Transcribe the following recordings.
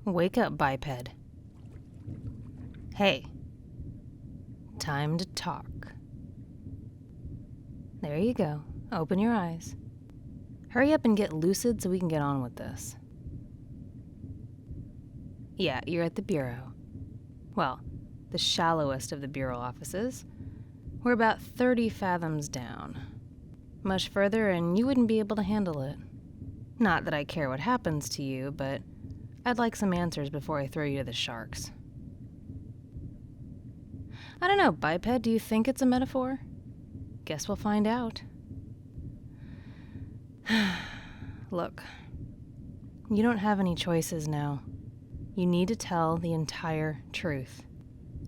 Wake up, biped. Hey. Time to talk. There you go. Open your eyes. Hurry up and get lucid so we can get on with this. Yeah, you're at the Bureau. Well, the shallowest of the Bureau offices. We're about 30 fathoms down. Much further and you wouldn't be able to handle it. Not that I care what happens to you, but I'd like some answers before I throw you to the sharks. I don't know, biped, do you think it's a metaphor? Guess we'll find out. Look, you don't have any choices now. You need to tell the entire truth.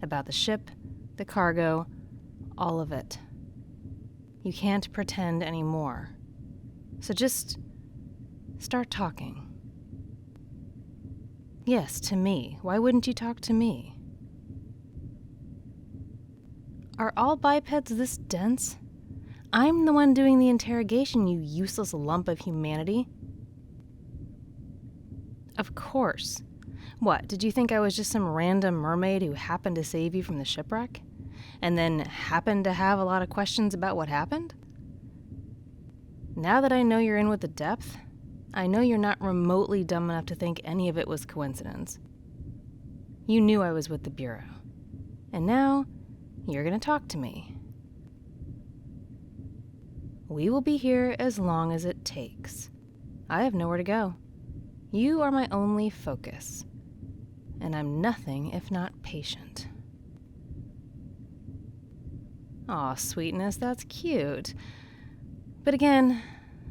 About the ship, the cargo, all of it. You can't pretend anymore. So just start talking. Yes, to me. Why wouldn't you talk to me? Are all bipeds this dense? I'm the one doing the interrogation, you useless lump of humanity. Of course. What, did you think I was just some random mermaid who happened to save you from the shipwreck? And then happened to have a lot of questions about what happened? Now that I know you're in with the depth, I know you're not remotely dumb enough to think any of it was coincidence. You knew I was with the Bureau. And now, you're gonna talk to me. We will be here as long as it takes. I have nowhere to go. You are my only focus. And I'm nothing if not patient. Aw, sweetness, that's cute. But again,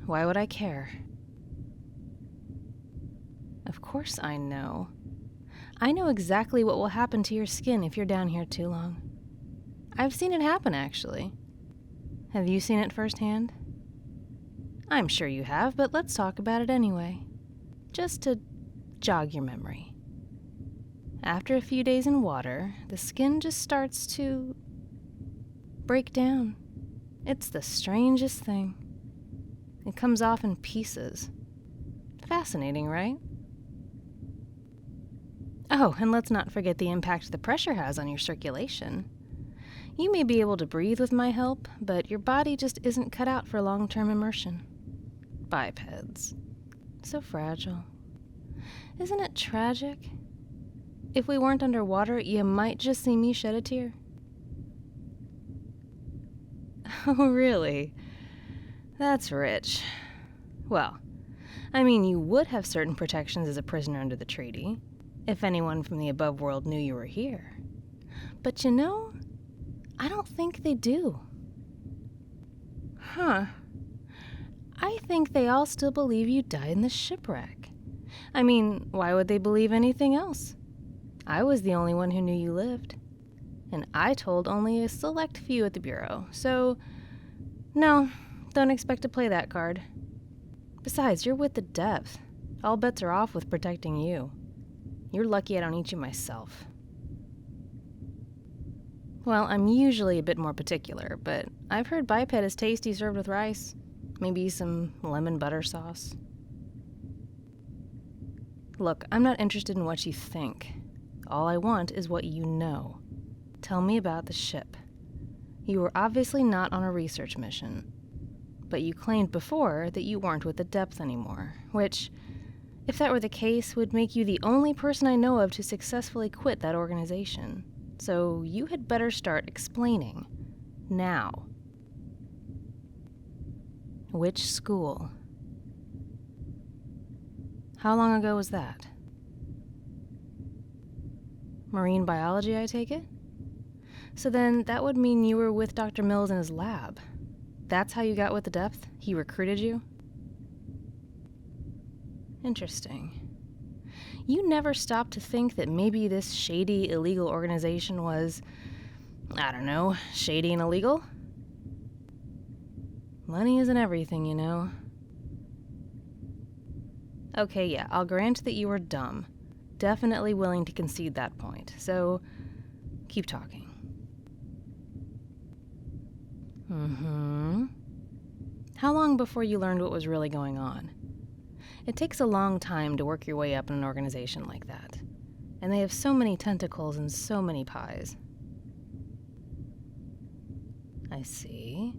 why would I care? Of course I know. I know exactly what will happen to your skin if you're down here too long. I've seen it happen, actually. Have you seen it firsthand? I'm sure you have, but let's talk about it anyway. Just to jog your memory. After a few days in water, the skin just starts to break down. It's the strangest thing. It comes off in pieces. Fascinating, right? Oh, and let's not forget the impact the pressure has on your circulation. You may be able to breathe with my help, but your body just isn't cut out for long-term immersion. Bipeds. So fragile. Isn't it tragic? If we weren't underwater, you might just see me shed a tear. Oh, really? That's rich. Well, I mean, you would have certain protections as a prisoner under the treaty, if anyone from the above world knew you were here. But you know, I don't think they do. Huh. I think they all still believe you died in the shipwreck. I mean, why would they believe anything else? I was the only one who knew you lived. And I told only a select few at the Bureau, so no, don't expect to play that card. Besides, you're with the depth. All bets are off with protecting you. You're lucky I don't eat you myself. Well, I'm usually a bit more particular, but I've heard biped is tasty served with rice. Maybe some lemon butter sauce. Look, I'm not interested in what you think. All I want is what you know. Tell me about the ship. You were obviously not on a research mission, but you claimed before that you weren't with the depth anymore, which, if that were the case, would make you the only person I know of to successfully quit that organization. So you had better start explaining. Now. Which school? How long ago was that? Marine biology, I take it? So then that would mean you were with Dr. Mills in his lab. That's how you got with the depth? He recruited you? Interesting. You never stopped to think that maybe this shady, illegal organization was, I don't know, shady and illegal? Money isn't everything, you know. Okay, yeah, I'll grant that you were dumb. Definitely willing to concede that point. So, keep talking. How long before you learned what was really going on? It takes a long time to work your way up in an organization like that. And they have so many tentacles and so many pies. I see.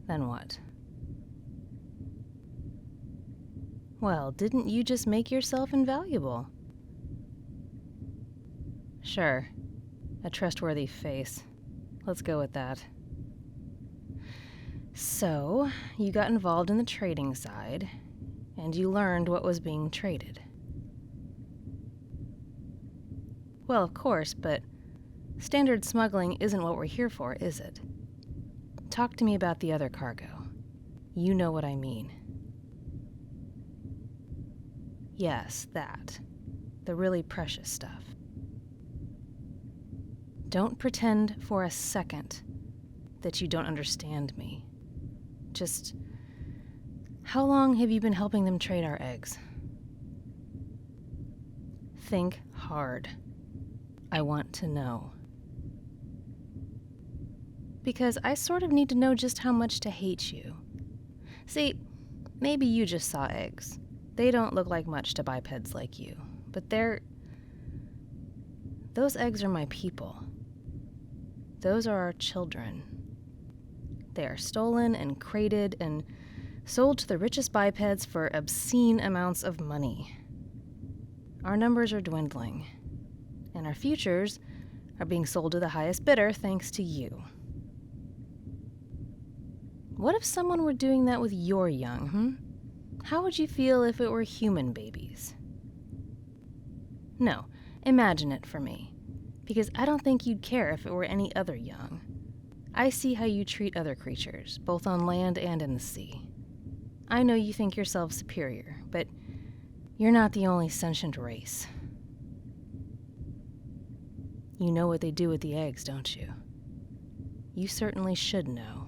Then what? Well, didn't you just make yourself invaluable? Sure. A trustworthy face. Let's go with that. So, you got involved in the trading side, and you learned what was being traded. Well, of course, but standard smuggling isn't what we're here for, is it? Talk to me about the other cargo. You know what I mean. Yes, that. The really precious stuff. Don't pretend for a second that you don't understand me. Just, how long have you been helping them trade our eggs? Think hard. I want to know. Because I sort of need to know just how much to hate you. See, maybe you just saw eggs. They don't look like much to bipeds like you, but those eggs are my people. Those are our children. They are stolen and crated and sold to the richest bipeds for obscene amounts of money. Our numbers are dwindling, and our futures are being sold to the highest bidder thanks to you. What if someone were doing that with your young, How would you feel if it were human babies? No, imagine it for me, because I don't think you'd care if it were any other young. I see how you treat other creatures, both on land and in the sea. I know you think yourself superior, but you're not the only sentient race. You know what they do with the eggs, don't you? You certainly should know.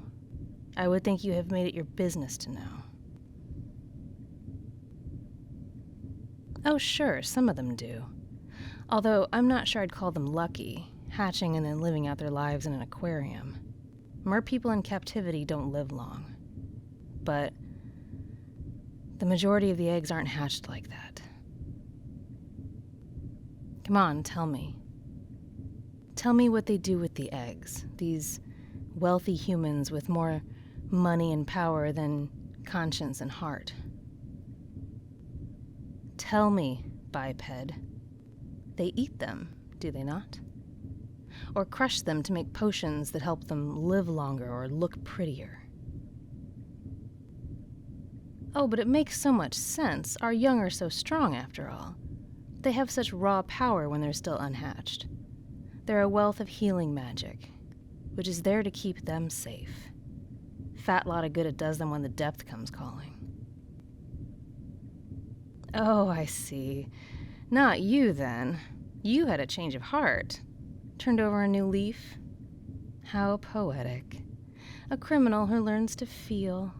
I would think you have made it your business to know. Oh, sure, some of them do. Although I'm not sure I'd call them lucky, hatching and then living out their lives in an aquarium. Merpeople in captivity don't live long. But the majority of the eggs aren't hatched like that. Come on, tell me. Tell me what they do with the eggs, these wealthy humans with more money and power than conscience and heart. Tell me, biped. They eat them, do they not? Or crush them to make potions that help them live longer or look prettier. Oh, but it makes so much sense. Our young are so strong, after all. They have such raw power when they're still unhatched. They're a wealth of healing magic, which is there to keep them safe. Fat lot of good it does them when the depth comes calling. Oh, I see. Not you, then. You had a change of heart. Turned over a new leaf. How poetic. A criminal who learns to feel.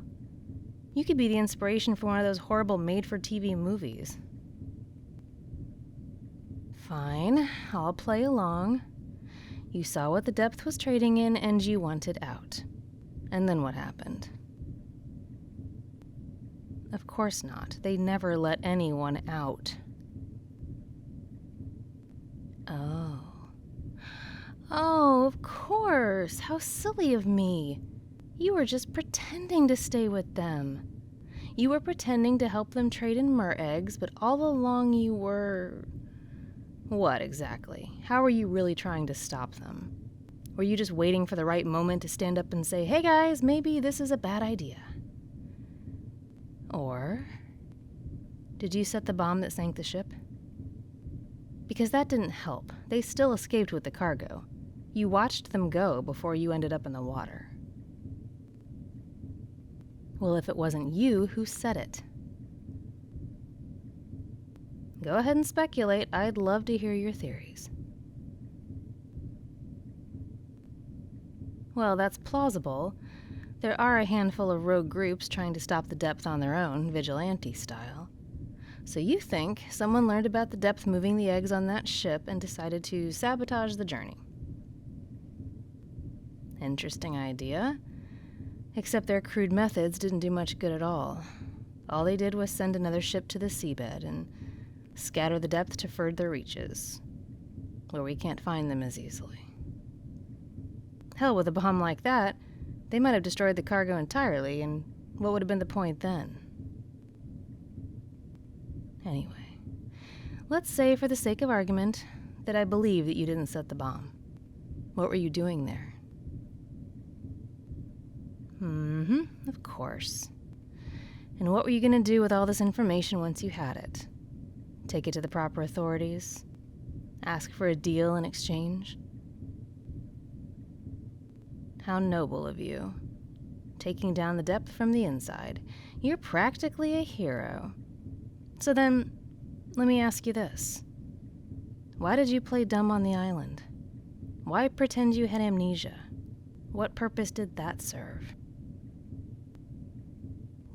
You could be the inspiration for one of those horrible made-for-TV movies. Fine, I'll play along. You saw what the depth was trading in, and you wanted out. And then what happened? Of course not. They never let anyone out. Oh, of course. How silly of me. You were just pretending to stay with them. You were pretending to help them trade in mer eggs, but all along you were... What exactly? How were you really trying to stop them? Were you just waiting for the right moment to stand up and say, hey guys, maybe this is a bad idea? Or did you set the bomb that sank the ship? Because that didn't help. They still escaped with the cargo. You watched them go before you ended up in the water. Well, if it wasn't you, who said it? Go ahead and speculate. I'd love to hear your theories. Well, that's plausible. There are a handful of rogue groups trying to stop the depth on their own, vigilante style. So you think someone learned about the depth moving the eggs on that ship and decided to sabotage the journey. Interesting idea. Except their crude methods didn't do much good at all. All they did was send another ship to the seabed and scatter the depth to further reaches, where we can't find them as easily. Hell, with a bomb like that, they might have destroyed the cargo entirely, and what would have been the point then? Anyway, let's say for the sake of argument that I believe that you didn't set the bomb. What were you doing there? Of course. And what were you going to do with all this information once you had it? Take it to the proper authorities? Ask for a deal in exchange? How noble of you. Taking down the depth from the inside. You're practically a hero. So then, let me ask you this. Why did you play dumb on the island? Why pretend you had amnesia? What purpose did that serve?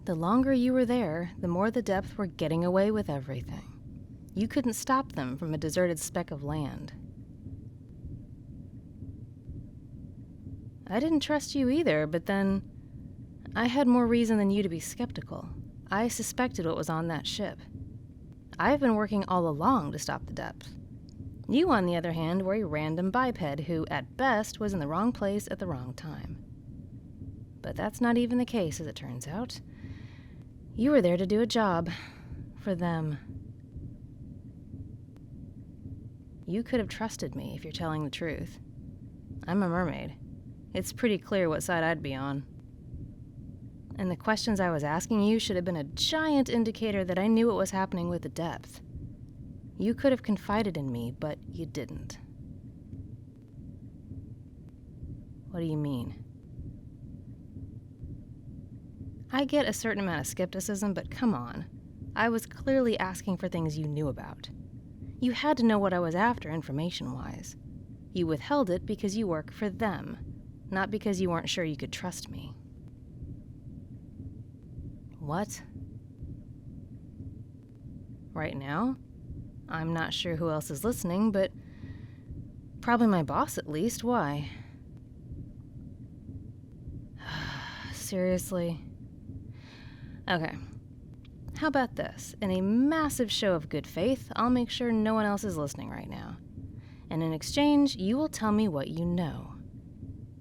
The longer you were there, the more the depth were getting away with everything. You couldn't stop them from a deserted speck of land. I didn't trust you either, but then I had more reason than you to be skeptical. I suspected what was on that ship. I've been working all along to stop the depth. You, on the other hand, were a random biped who, at best, was in the wrong place at the wrong time. But that's not even the case, as it turns out. You were there to do a job. For them. You could have trusted me if you're telling the truth. I'm a mermaid. It's pretty clear what side I'd be on. And the questions I was asking you should have been a giant indicator that I knew what was happening with the depth. You could have confided in me, but you didn't. What do you mean? I get a certain amount of skepticism, but come on. I was clearly asking for things you knew about. You had to know what I was after information-wise. You withheld it because you work for them, not because you weren't sure you could trust me. What? Right now? I'm not sure who else is listening, but probably my boss at least. Why? Seriously? Okay. How about this? In a massive show of good faith, I'll make sure no one else is listening right now. And in exchange, you will tell me what you know.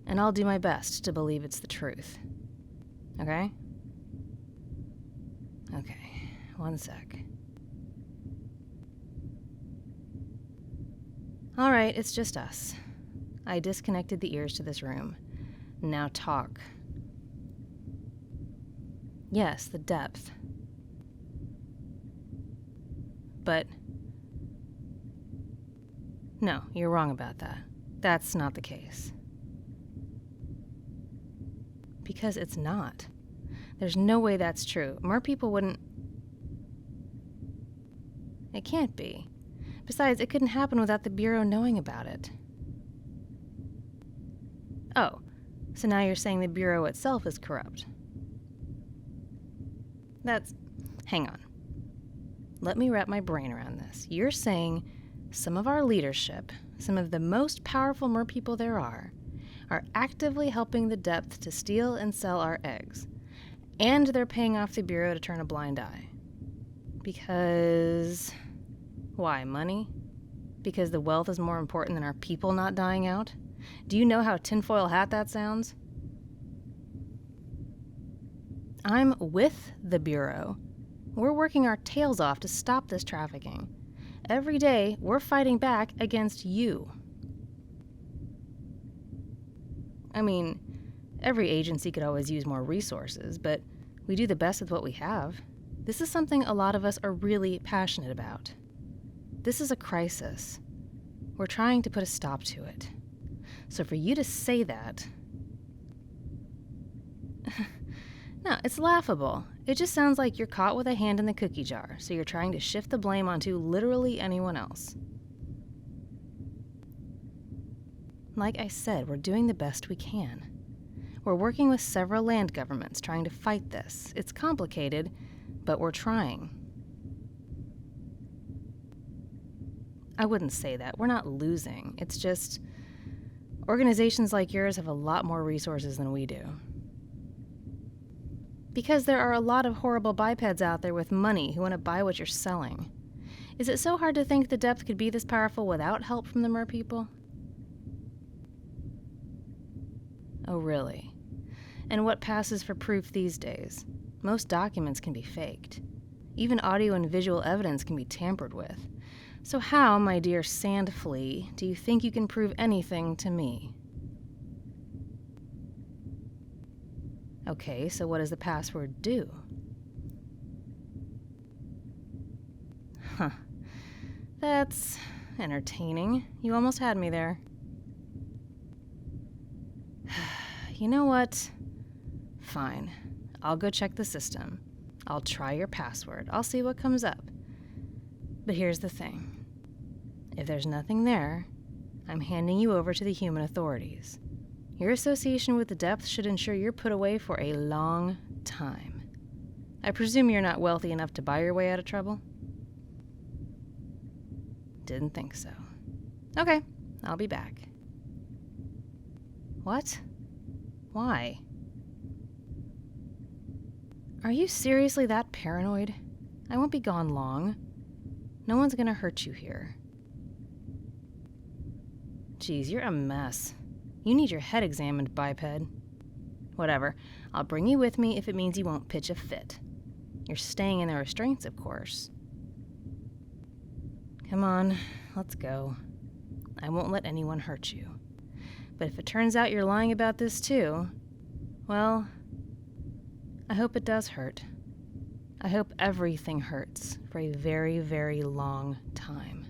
And I'll do my best to believe it's the truth. Okay? Okay, one sec. All right, it's just us. I disconnected the ears to this room. Now talk. Yes, the depth. But no, you're wrong about that. That's not the case. Because it's not. There's no way that's true. Merpeople wouldn't... It can't be. Besides, it couldn't happen without the Bureau knowing about it. Oh, so now you're saying the Bureau itself is corrupt. Hang on. Let me wrap my brain around this. You're saying some of our leadership, some of the most powerful merpeople there are actively helping the depth to steal and sell our eggs. And they're paying off the Bureau to turn a blind eye. Because... Why, money? Because the wealth is more important than our people not dying out? Do you know how tinfoil hat that sounds? I'm with the Bureau. We're working our tails off to stop this trafficking. Every day, we're fighting back against you. I mean, every agency could always use more resources, but we do the best with what we have. This is something a lot of us are really passionate about. This is a crisis. We're trying to put a stop to it. So for you to say that... No, it's laughable. It just sounds like you're caught with a hand in the cookie jar, so you're trying to shift the blame onto literally anyone else. Like I said, we're doing the best we can. We're working with several land governments trying to fight this. It's complicated, but we're trying. I wouldn't say that. We're not losing. It's just organizations like yours have a lot more resources than we do. Because there are a lot of horrible bipeds out there with money who want to buy what you're selling. Is it so hard to think the depth could be this powerful without help from the merpeople? Oh, really? And what passes for proof these days? Most documents can be faked. Even audio and visual evidence can be tampered with. So how, my dear sand flea, do you think you can prove anything to me? Okay, so what does the password do? Huh. That's entertaining. You almost had me there. You know what? Fine. I'll go check the system. I'll try your password. I'll see what comes up. But here's the thing. If there's nothing there, I'm handing you over to the human authorities. Your association with the depths should ensure you're put away for a long time. I presume you're not wealthy enough to buy your way out of trouble? Didn't think so. Okay, I'll be back. What? Why? Are you seriously that paranoid? I won't be gone long. No one's gonna hurt you here. Geez, you're a mess. You need your head examined, biped. Whatever. I'll bring you with me if it means you won't pitch a fit. You're staying in the restraints, of course. Come on, let's go. I won't let anyone hurt you. But if it turns out you're lying about this too, well, I hope it does hurt. I hope everything hurts for a very, very long time.